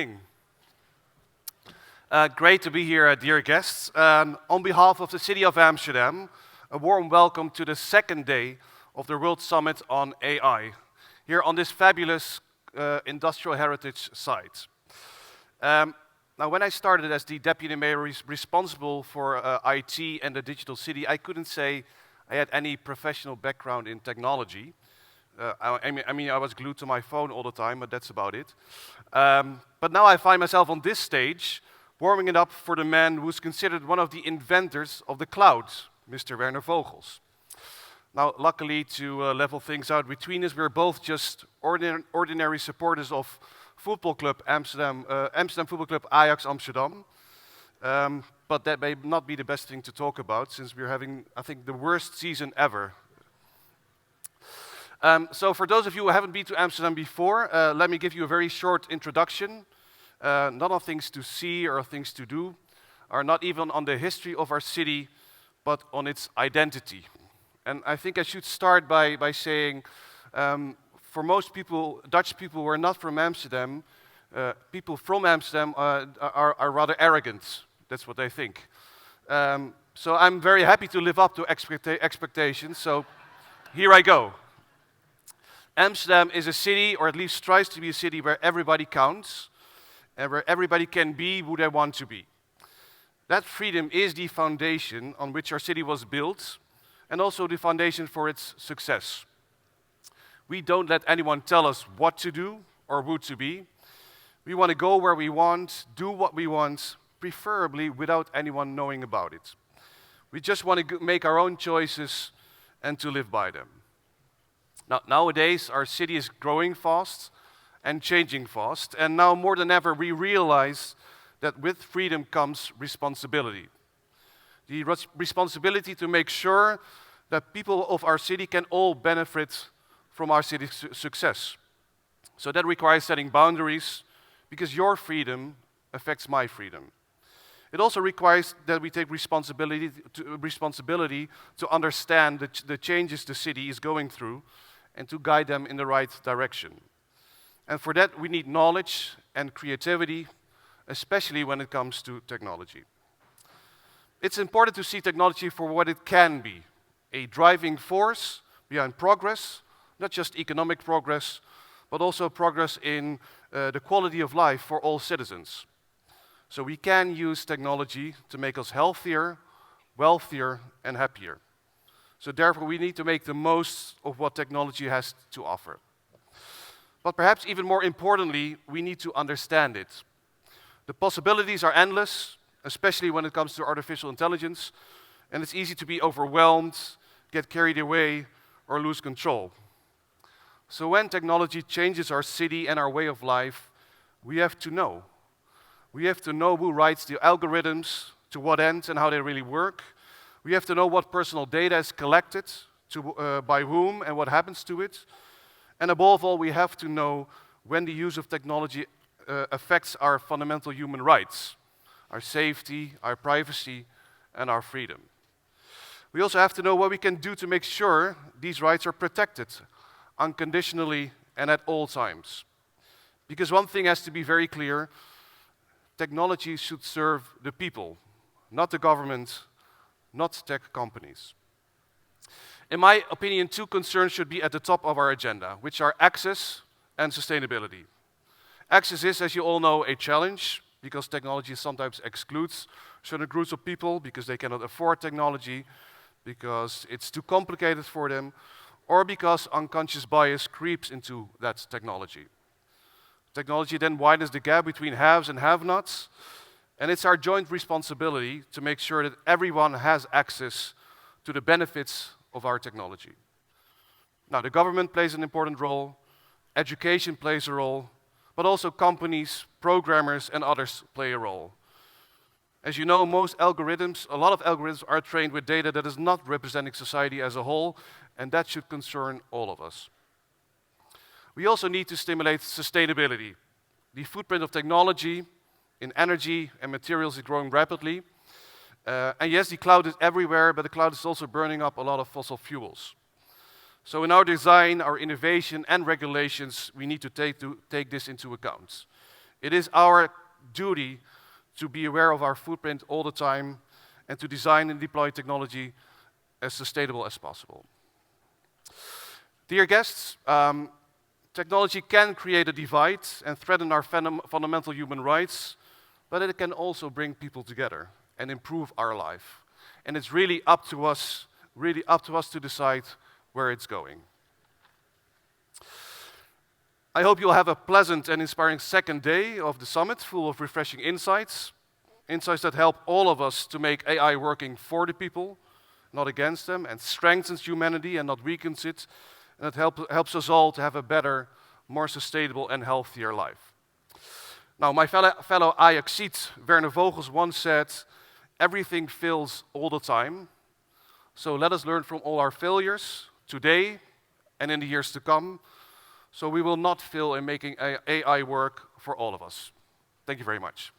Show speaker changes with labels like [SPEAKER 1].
[SPEAKER 1] morning. Great to be here, dear guests. On behalf of the City of Amsterdam, a warm welcome to the second day of the World Summit on AI, here on this fabulous industrial heritage site. Now, when I started as the Deputy Mayor responsible for IT and the digital city, I couldn't say I had any professional background in technology. I was glued to my phone all the time, but that's about it. But now I find myself on this stage, warming it up for the man who's considered one of the inventors of the cloud, Mr. Werner Vogels. Now, luckily, to level things out between us, we're both just ordinary supporters of football club Amsterdam football club Ajax Amsterdam. But that may not be the best thing to talk about, since we're having, I think, the worst season ever. So for those of you who haven't been to Amsterdam before, let me give you a very short introduction. Not on things to see or things to do, or not even on the history of our city, but on its identity. And I think I should start by saying, for most people, Dutch people who are not from Amsterdam, people from Amsterdam are rather arrogant. That's what they think. So I'm very happy to live up to expectations, so here I go. Amsterdam is a city, or at least tries to be a city, where everybody counts and where everybody can be who they want to be. That freedom is the foundation on which our city was built, and also the foundation for its success. We don't let anyone tell us what to do or who to be. We want to go where we want, do what we want, preferably without anyone knowing about it. We just want to make our own choices and to live by them. Now, nowadays, our city is growing fast and changing fast, and now more than ever, we realize that with freedom comes responsibility. The responsibility to make sure that people of our city can all benefit from our city's success. So that requires setting boundaries, because your freedom affects my freedom. It also requires that we take responsibility to understand the changes the city is going through and to guide them in the right direction. And for that, we need knowledge and creativity, especially when it comes to technology. It's important to see technology for what it can be, a driving force behind progress, not just economic progress, but also progress in the quality of life for all citizens. So we can use technology to make us healthier, wealthier, and happier. So therefore, we need to make the most of what technology has to offer. But perhaps even more importantly, we need to understand it. The possibilities are endless, especially when it comes to artificial intelligence, and it's easy to be overwhelmed, get carried away, or lose control. So when technology changes our city and our way of life, we have to know. We have to know who writes the algorithms, to what end and how they really work. We have to know what personal data is collected, by whom and what happens to it. And above all, we have to know when the use of technology affects our fundamental human rights, our safety, our privacy, and our freedom. We also have to know what we can do to make sure these rights are protected unconditionally and at all times. Because one thing has to be very clear: technology should serve the people, not the government, not tech companies. In my opinion, two concerns should be at the top of our agenda, which are access and sustainability. Access is, as you all know, a challenge, because technology sometimes excludes certain groups of people because they cannot afford technology, because it's too complicated for them, or because unconscious bias creeps into that technology. Technology then widens the gap between haves and have-nots, and it's our joint responsibility to make sure that everyone has access to the benefits of our technology. Now, the government plays an important role, education plays a role, but also companies, programmers, and others play a role. As you know, a lot of algorithms are trained with data that is not representing society as a whole, and that should concern all of us. We also need to stimulate sustainability. The footprint of technology in energy and materials is growing rapidly. And yes, the cloud is everywhere, but the cloud is also burning up a lot of fossil fuels. So in our design, our innovation, and regulations, we need to take this into account. It is our duty to be aware of our footprint all the time and to design and deploy technology as sustainable as possible. Dear guests, technology can create a divide and threaten our fundamental human rights, but it can also bring people together and improve our life. And it's really up to us to decide where it's going. I hope you'll have a pleasant and inspiring second day of the summit, full of refreshing insights that help all of us to make AI working for the people, not against them, and strengthens humanity and not weakens it, and it helps us all to have a better, more sustainable and healthier life. Now, my fellow Ajaxiet Werner Vogels once said, "Everything fails all the time, so let us learn from all our failures today and in the years to come, so we will not fail in making AI work for all of us." Thank you very much.